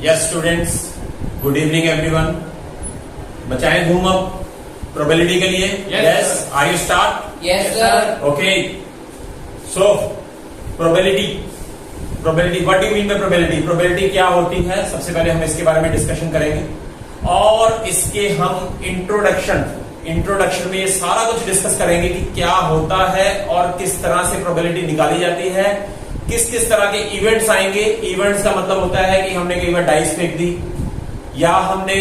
Yes, students. Good evening, everyone. बचाएं धूम अब प्रोबेबिलिटी के लिए. Yes. Are you start? Yes, sir. Okay. So, probability. What do you mean by probability? Probability क्या होती है? सबसे पहले हम इसके बारे में डिस्कशन करेंगे और इसके हम इंट्रोडक्शन में ये सारा कुछ डिस्कस करेंगे कि क्या होता है और किस तरह से प्रोबेबिलिटी निकाली जाती है, किस किस तरह के इवेंट्स आएंगे. इवेंट्स का मतलब होता है कि हमने कई बार डाइस फेंक दी या हमने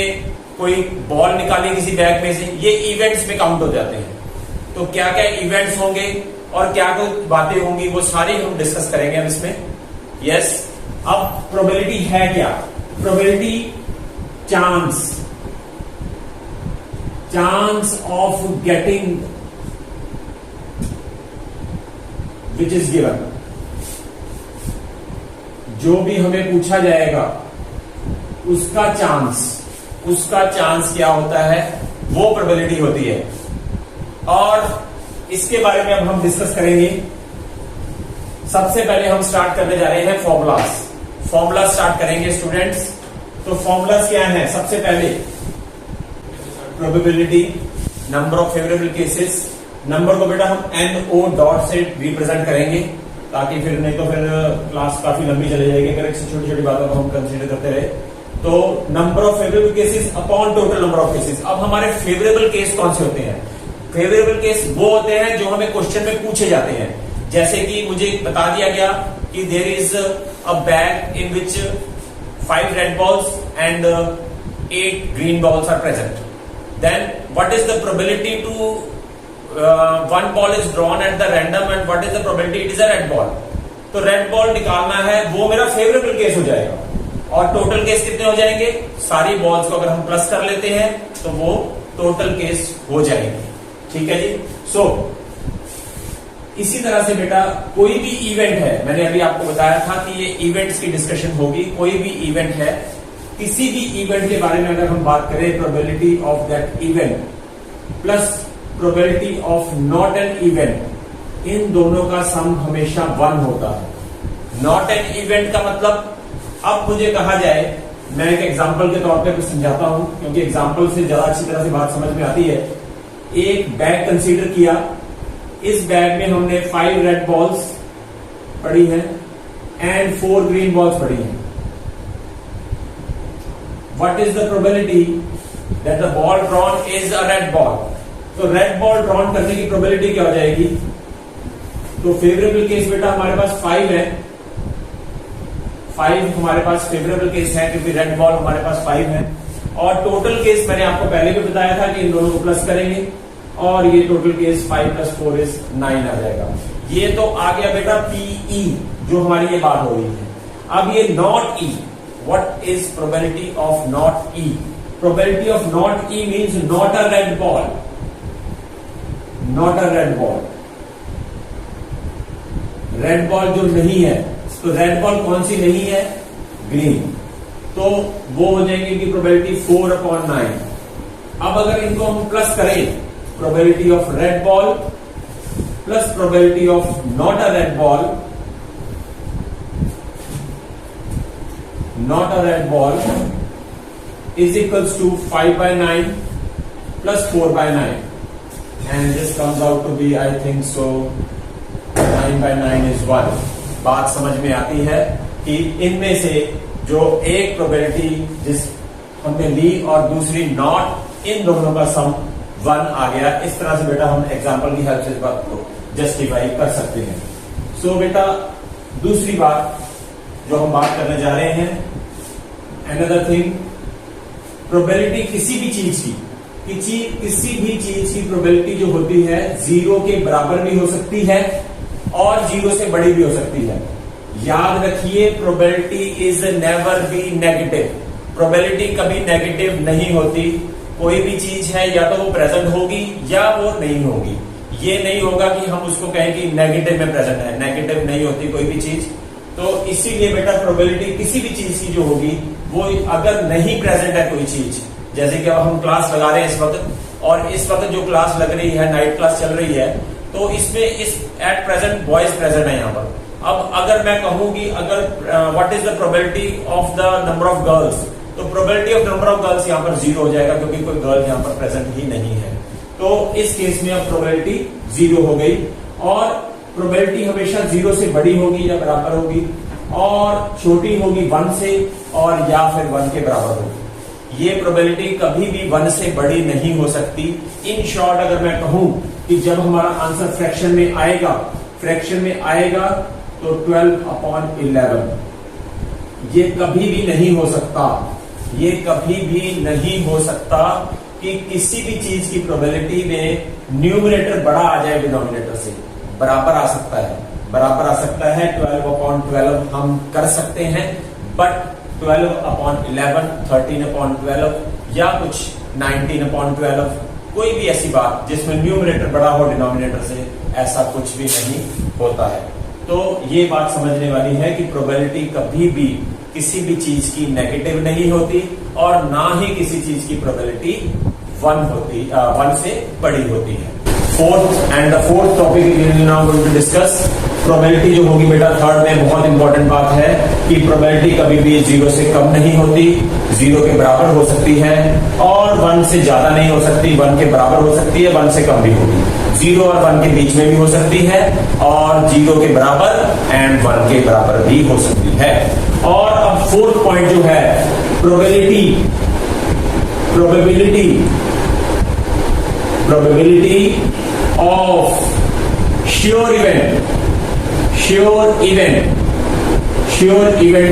कोई बॉल निकाली किसी बैग में से, ये इवेंट्स में काउंट हो जाते हैं. तो क्या क्या इवेंट्स होंगे और क्या कुछ बातें होंगी वो सारी हम डिस्कस करेंगे हम इसमें. यस. अब प्रोबेबिलिटी है क्या? Probability chance of getting which is given. जो भी हमें पूछा जाएगा उसका चांस क्या होता है, वो प्रोबेबिलिटी होती है. और इसके बारे में अब हम डिस्कस करेंगे. सबसे पहले हम स्टार्ट करने जा रहे हैं फॉर्मूला स्टार्ट करेंगे स्टूडेंट्स. तो फॉर्मूलाज क्या है? सबसे पहले probability, number of favourable cases. Number को बेटा हम NO डॉट से रिप्रेजेंट करेंगे ताकि फिर नहीं तो फिर क्लास काफी लंबी चली जाएगी अगर एक छोटी छोटी बातों को हम कंसीडर करते रहे. तो number of favourable cases upon total number of cases. अब हमारे फेवरेबल केस कौन से होते हैं? फेवरेबल केस वो होते हैं जो हमें क्वेश्चन में पूछे जाते हैं. जैसे कि मुझे बता दिया गया कि there is a bag in which 5 red balls and 8 green balls are present. Then what is the probability to one ball is drawn at the random and what is the probability it is a red ball. तो red ball निकालना है, वो मेरा favourable case हो जाएगा. और total case कितने हो जाएंगे? सारी बॉल्स को अगर हम प्लस कर लेते हैं तो वो टोटल केस हो जाएंगे. ठीक है जी. सो इसी तरह से बेटा कोई भी इवेंट है, मैंने अभी आपको बताया था कि ये इवेंट्स की डिस्कशन होगी. कोई भी इवेंट है, किसी भी इवेंट के बारे में अगर हम बात करें, probability of that event plus probability of not an event, इन दोनों का सम हमेशा 1 होता है. नॉट एन इवेंट का मतलब, अब मुझे कहा जाए, मैं एक एग्जांपल के तौर पे कुछ समझाता हूं क्योंकि एग्जांपल से ज्यादा अच्छी तरह से बात समझ में आती है. एक बैग कंसीडर किया, इस बैग में हमने 5 रेड बॉल्स पड़ी हैं एंड 4 ग्रीन बॉल्स पड़ी हैं. What is the probability that the ball drawn is a red ball? तो रेड बॉल ड्रॉन करने की प्रोबेबिलिटी क्या हो जाएगी? तो फेवरेबल केस बेटा हमारे पास 5 है. 5 हमारे पास फेवरेबल केस है क्योंकि रेड बॉल हमारे पास 5 है. और टोटल केस मैंने आपको पहले भी बताया था कि इन दोनों को प्लस करेंगे और ये टोटल केस 5 + 4 = 9 आ जाएगा. ये तो आ गया बेटा PE, जो हमारी ये बात हो रही है. अब ये not E. What is probability of not E? Probability of not E means not a red ball. Not a red ball, red ball जो नहीं है. तो रेड बॉल कौन सी नहीं है? ग्रीन. तो वो हो जाएंगे कि प्रोबेबिलिटी 4/9. अब अगर इनको हम प्लस करें, probability of red ball plus probability of not a red ball, is equals to 5/9 plus 4/9. And this comes out to be, I think so, 9/9 is 1. बात समझ में आती है कि इनमें से जो एक प्रोबेबिलिटी जिस हमने ली और दूसरी नॉट, इन दोनों का सम 1 आ गया. इस तरह से बेटा हम एग्जांपल की हेल्प से इस बात को जस्टिफाई कर सकते हैं. सो बेटा दूसरी बात जो हम बात करने जा रहे हैं, अनदर थिंग, प्रोबेबिलिटी किसी भी चीज की प्रोबेबिलिटी जो होती है 0 के बराबर भी हो सकती है और 0 से बड़ी भी हो सकती है. याद रखिए, probability is never be negative. Probability कभी नेगेटिव नहीं होती. कोई भी चीज है या तो वो प्रेजेंट होगी या वो नहीं होगी. ये नहीं होगा कि हम उसको कहें कि नेगेटिव में प्रेजेंट है. नेगेटिव नहीं होती कोई भी चीज. तो इसीलिए बेटा प्रोबेबिलिटी किसी भी चीज की जो होगी, वो अगर नहीं प्रेजेंट है कोई चीज, जैसे कि अब हम क्लास लगा रहे हैं इस वक्त, और इस वक्त जो क्लास लग रही है, नाइट क्लास चल रही है, तो इसमें इस एट प्रेजेंट बॉयज प्रेजेंट है यहाँ पर. अब अगर मैं कहूं कि अगर what is the probability of the number of girls, तो probability of number of girls यहां पर 0 हो जाएगा क्योंकि कोई गर्ल यहां पर प्रेजेंट ही नहीं है। तो इस केस में अब प्रोबेबिलिटी 0 हो गई, और प्रोबेबिलिटी हमेशा 0 से बड़ी होगी या बराबर होगी, और छोटी होगी 1 से, और या फिर 1 के बराबर होगी। ये प्रोबेबिलिटी कभी भी 1 से बड़ी नहीं हो सकती। इन शॉर्ट अगर मैं कहूं कि जब हमारा आंसर फ्रैक्शन में आएगा तो 12/11, ये कभी भी नहीं हो सकता, ये कभी भी नहीं हो सकता कि किसी भी चीज की प्रोबेबिलिटी में न्यूमरेटर बड़ा आ जाए डिनोमिनेटर से। बराबर आ सकता है, 12/12 हम कर सकते हैं, बट 12/11, 13/12 या कुछ 19/12, कोई भी ऐसी बात जिसमें न्यूमरेटर बड़ा हो डिनोमिनेटर से, ऐसा कुछ भी नहीं होता है। तो ये बात समझने वाली है कि प्रोबेबिलिटी कभी भी किसी भी चीज की नेगेटिव नहीं होती, और ना ही किसी चीज की प्रोबेबिलिटी 1 से बड़ी होती है। Fourth topic now going to discuss probability जो होगी बेटा थर्ड में, बहुत इंपॉर्टेंट बात है कि प्रोबेबिलिटी कभी भी 0 से कम नहीं होती, 0 के बराबर हो सकती है, और 1 से ज्यादा नहीं हो सकती, 1 के बराबर हो सकती है, 1 से कम भी होगी, 0 और 1 के बीच में भी हो सकती है, और 0 के बराबर एंड 1 के बराबर भी हो सकती है। और अब फोर्थ पॉइंट जो है, प्रोबेबिलिटी ऑफ श्योर इवेंट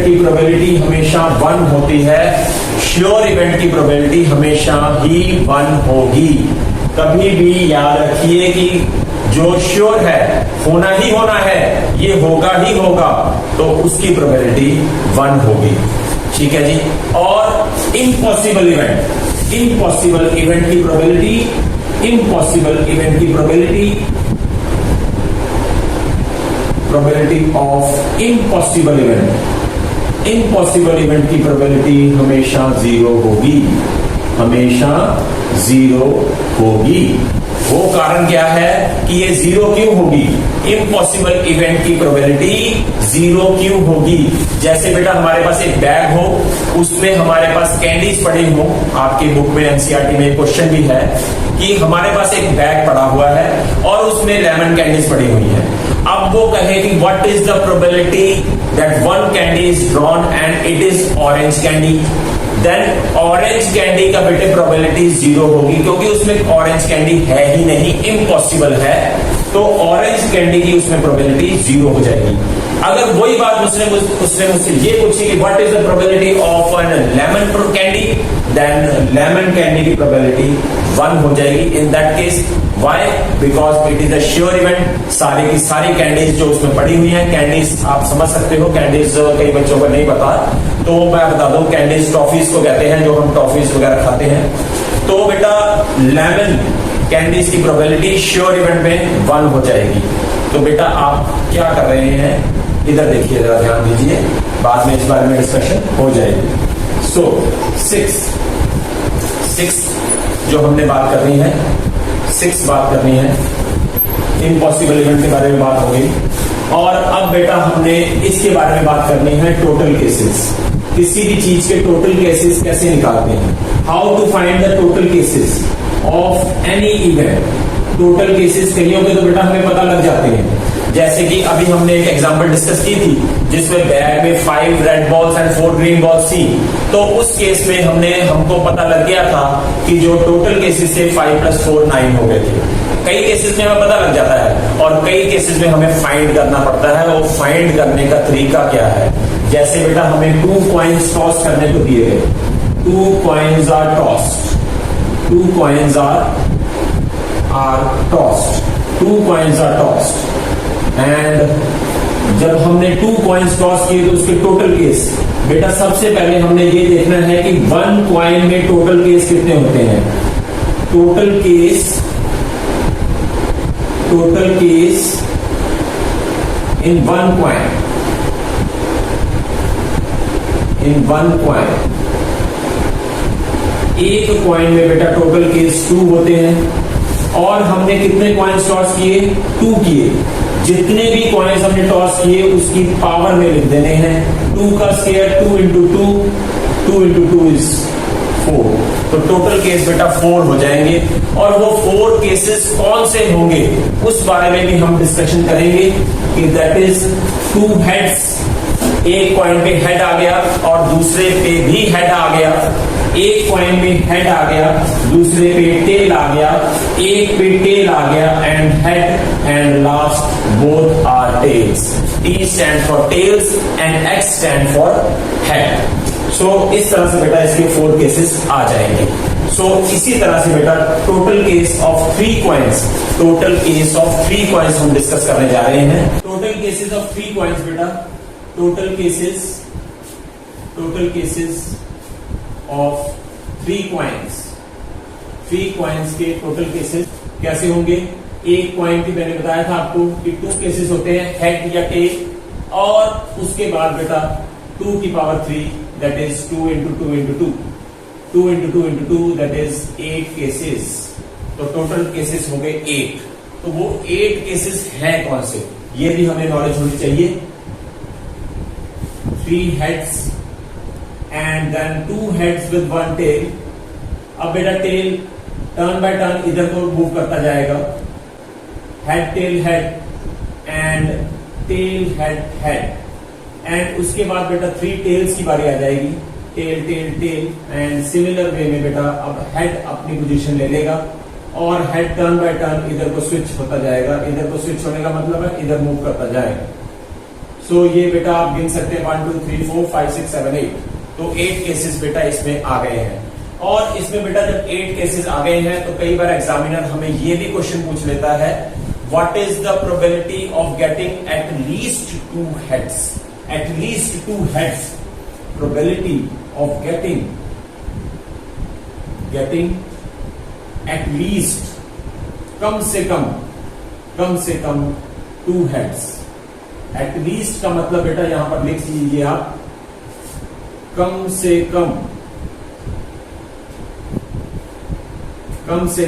की प्रोबेबिलिटी हमेशा 1 होती है। श्योर इवेंट की प्रोबेबिलिटी हमेशा ही 1 होगी। कभी भी याद रखिए कि जो श्योर है, होना ही होना है, ये होगा ही होगा, तो उसकी प्रोबेबिलिटी 1 होगी। ठीक है जी। और इम्पॉसिबल इवेंट की प्रोबेबिलिटी ऑफ इम्पॉसिबल इवेंट की प्रोबेबिलिटी हमेशा 0 होगी। वो कारण क्या है कि ये 0 क्यों होगी? इम्पॉसिबल इवेंट की प्रोबेबिलिटी 0 क्यों होगी? जैसे बेटा हमारे पास एक बैग हो, उसमें हमारे पास कैंडीज पड़ी हो। आपके बुक में एनसीईआरटी में क्वेश्चन भी है कि हमारे पास एक बैग पड़ा हुआ है और उसमें लेमन कैंडीज पड़ी हुई है। अब वो कहे कि what is the probability that one candy is drawn and it is orange candy, then orange candy का बेटे प्रोबेबिलिटी 0 होगी, क्योंकि उसमें ऑरेंज कैंडी है ही नहीं, इम्पॉसिबल है। तो ऑरेंज कैंडी की उसमें प्रोबेबिलिटी 0 हो जाएगी। अगर वही बात उसने मुझसे ये पूछी कि what is the probability of an lemon candy, then lemon candy की प्रोबेबिलिटी 1 हो जाएगी in that case. Why? Because it is a sure event. सारी की सारी कैंडीज जो उसमें पड़ी हुई हैं, कैंडीज आप समझ सकते हो, कैंडीज कई बच्चों को नहीं पता, तो मैं बता दूं, कैंडीज टॉफीज को कहते हैं, जो हम टॉफीज वगैरह खाते हैं। तो बेटा लेमन कैंडीज की प्रोबेबिलिटी श्योर इवेंट में 1 हो जाएगी। तो बेटा आप क्या कर रहे हैं, इधर देखिए, जरा ध्यान दीजिए, बाद में इस बारे में डिस्कशन हो जाएगी। सो 6 जो हमने बात करनी है, 6 बात करनी है, इम्पॉसिबल इवेंट के बारे में बात हो गई। और अब बेटा हमने इसके बारे में बात करनी है, टोटल केसेस। किसी भी चीज के टोटल केसेस कैसे निकालते हैं, how to find the total cases of any event. Total cases कहीं होंगे तो बेटा हमें पता लग जाते हैं। जैसे कि अभी हमने एक एग्जांपल डिस्कस की थी जिसमें बैग में 5 red balls and 4 green balls थी। तो उस केस में हमको पता लग गया था कि जो टोटल केसेस थे 5 + 4 9 हो गए थे। कई केसेस में हमें पता लग जाता है और कई केसेस में हमें फाइंड करना पड़ता है। वो फाइंड करने का तरीका क्या है? जैसे बेटा हमें 2 कॉइन्स टॉस करने को दिए गए, 2 coins are tossed, 2 coins are tossed and जब हमने 2 कॉइन्स टॉस किए तो उसके टोटल केस, बेटा सबसे पहले हमने ये देखना है कि 1 कॉइन में टोटल केस कितने होते हैं। टोटल केस इन 1 कॉइन, एक कॉइन में बेटा टोटल केस 2 होते हैं, और हमने कितने कॉइन्स टॉस किए? 2 किए। जितने भी कॉइन्स हमने टॉस किए उसकी पावर में लिख देने हैं। 2 का स्क्वायर 2 इंटू 2 इंटू 2 इज 4। तो टोटल केस बेटा 4 हो जाएंगे। और वो 4 केसेस कौन से होंगे उस बारे में भी हम डिस्कशन करेंगे कि दैट इज 2 हेड्स, एक कॉइन पे हेड आ गया और दूसरे पे भी हेड आ गया, एक कॉइन में हेड आ गया दूसरे पे टेल आ गया, एक पे टेल आ गया and head, and last both are tails. T stand for tails and X stand for head. So इस तरह से बेटा इसके 4 केसेस आ जाएंगे। सो इसी तरह से बेटा total case of 3 coins, total case of 3 coins हम डिस्कस करने जा रहे हैं। टोटल केसेस ऑफ 3 कॉइन्स बेटा, total cases of 3 coins, 3 coins के टोटल केसेस कैसे होंगे? एक कॉइन की मैंने बताया था आपको कि 2 केसेस होते हैं, हेड या टेल, और उसके बाद बेटा 2 की power 3 that is 2 into 2 into 2, 2 into 2 into 2 that is 8 cases. तो टोटल केसेस हो गए 8। तो वो 8 केसेस हैं कौन से, ये भी हमें नॉलेज होनी चाहिए। 3 heads and then 2 heads with 1 tail। अब बेटा टेल टर्न बाय टर्न इधर को मूव करता जाएगा, head tail head and tail head head, and उसके बाद बेटा 3 टेल्स की बारी आ जाएगी, tail tail tail, and similar way में बेटा अब हेड अपनी पोजीशन ले लेगा और हेड टर्न बाय टर्न इधर को स्विच होता जाएगा। इधर को स्विच होने का मतलब है इधर मूव करता जाएगा। सो ये बेटा आप गिन सकते हैं 1 2 3 4 5 6 7 8। तो 8 केसेस बेटा इसमें आ गए हैं। और इसमें बेटा जब 8 केसेस आ गए हैं तो कई बार एग्जामिनर हमें ये भी क्वेश्चन पूछ लेता है, what is the probability of getting at least 2 heads? At least 2 heads, probability of getting at least, कम से कम 2 हेड्स। एट लीस्ट का मतलब बेटा यहां पर लिख लीजिए आप, कम से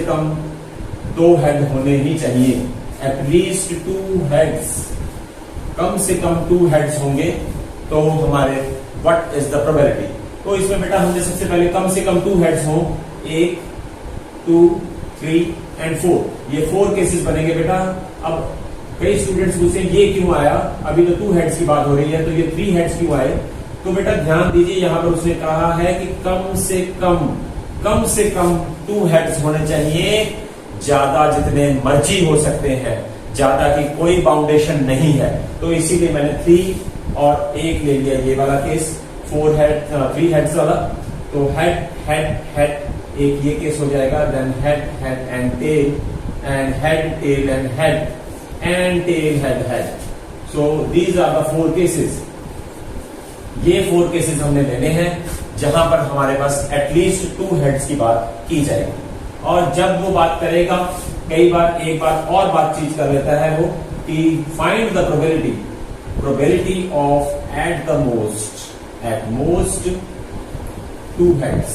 कम 2 हेड होने ही चाहिए। एट लीस्ट 2 हेड्स, कम से कम 2 हेड्स होंगे तो हमारे व्हाट इज द प्रोबेबिलिटी। तो इसमें बेटा हमने सबसे पहले कम से कम 2 हेड्स हो, 1 2 3 एंड 4, ये 4 केसेस बनेंगे बेटा। अब कई स्टूडेंट्स पूछते हैं ये क्यों आया, अभी तो 2 हेड्स की बात हो रही है तो ये 3 हेड्स क्यों आए? तो बेटा ध्यान दीजिए यहां पर उसने कहा है कि कम से कम 2 हेड्स होने चाहिए, ज्यादा जितने मर्जी हो सकते हैं, ज्यादा की कोई बाउंडेशन नहीं है। तो इसीलिए मैंने 3 और 1 ले लिया, ये वाला केस 3 हेड्स वाला। तो हेड हेड हेड एक ये केस हो जाएगा, then head head and tail, and head tail and head, and tail head। so these are the 4 cases। ये 4 केसेस हमने लेने हैं जहां पर हमारे पास एटलीस्ट 2 हेड्स की बात की जाएगी। और जब वो बात करेगा, कई बार एक बात और बात चीज कर लेता है वो कि find the probability of at most 2 heads,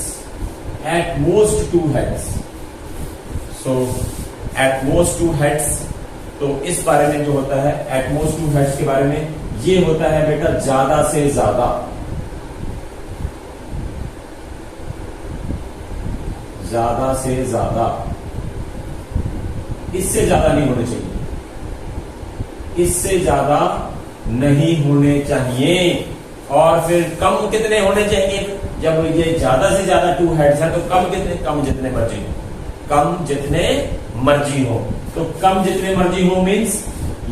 at most 2 heads. So at most 2 heads, तो इस बारे में जो होता है एटमोस्ट 2 हेड्स के बारे में, ये होता है बेटा ज्यादा से ज्यादा, इससे ज्यादा नहीं होने चाहिए, इससे ज्यादा नहीं होने चाहिए। और फिर कम कितने होने चाहिए? जब ये ज्यादा से ज्यादा 2 हेड्स है तो कम कितने? कम जितने मर्जी हो। तो कम जितने मर्जी हो मीन्स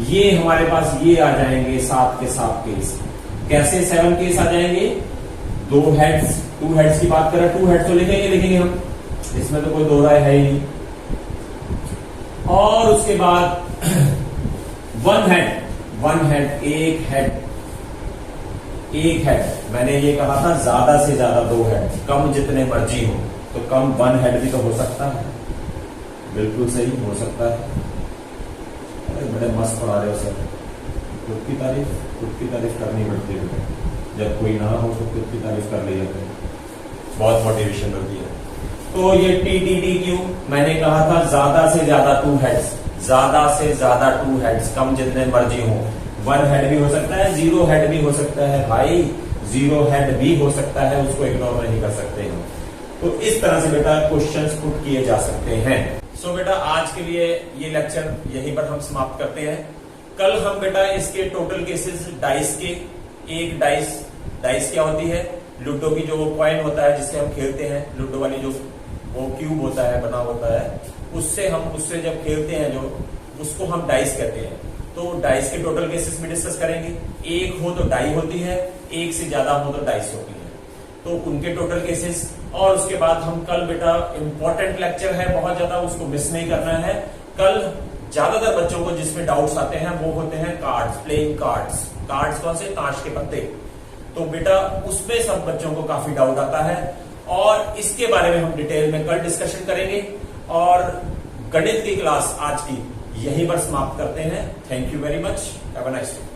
ये हमारे पास ये आ जाएंगे 7 के 7 केस। कैसे 7 केस आ जाएंगे? 2 हेड्स की बात करें, 2 हेड्स तो लिखेंगे हम, इसमें तो कोई दो राय है ही नहीं। और उसके बाद 1 हेड, एक हेड, मैंने ये कहा था ज्यादा से ज्यादा 2 हेड, कम जितने मर्जी हो। तो कम 1 हेड भी तो हो सकता है, बिल्कुल सही हो सकता है। अरे बड़े मस्त पढ़ा रहे हो सर, खुद की तारीफ करनी पड़ती है। जब कोई ना हो तो खुद की तारीफ कर ली जाती है, बहुत मोटिवेशन होती है। तो ये TTTQ मैंने कहा था ज्यादा से ज्यादा 2 हेड्स, ज्यादा से ज्यादा 2 हेड्स, कम जितने मर्जी हो। 1 हेड भी हो सकता है, 0 हेड भी हो सकता है भाई, 0 हेड भी हो सकता है, उसको इग्नोर नहीं कर सकते हम। तो इस तरह से बेटा क्वेश्चंस पुट किए जा सकते हैं। सो बेटा आज के लिए ये लेक्चर यहीं पर हम समाप्त करते हैं। कल हम बेटा इसके टोटल केसेस डाइस के, एक डाइस क्या होती है, लूडो की जो कॉइन होता है जिससे हम खेलते हैं, लूडो वाली जो वो क्यूब होता है बना होता है, उससे जब खेलते हैं जो, उसको हम डाइस कहते हैं। तो डाइस के टोटल केसेस में डिस्कस करेंगे। एक हो तो डाई होती है, एक से ज्यादा हो तो डाइस होती है, तो उनके टोटल केसेस। और उसके बाद हम कल बेटा इंपॉर्टेंट लेक्चर है बहुत ज्यादा, उसको मिस नहीं करना है। कल ज्यादातर बच्चों को जिसमें डाउट्स आते हैं वो होते हैं कार्ड्स, प्लेइंग कार्ड्स। कार्ड्स कौन से, ताश के पत्ते। तो बेटा उसमें सब बच्चों को काफी डाउट आता है और इसके बारे में हम डिटेल में कल डिस्कशन करेंगे। और गणित की क्लास आज की यहीं पर समाप्त करते हैं। Thank you very much, have a nice day.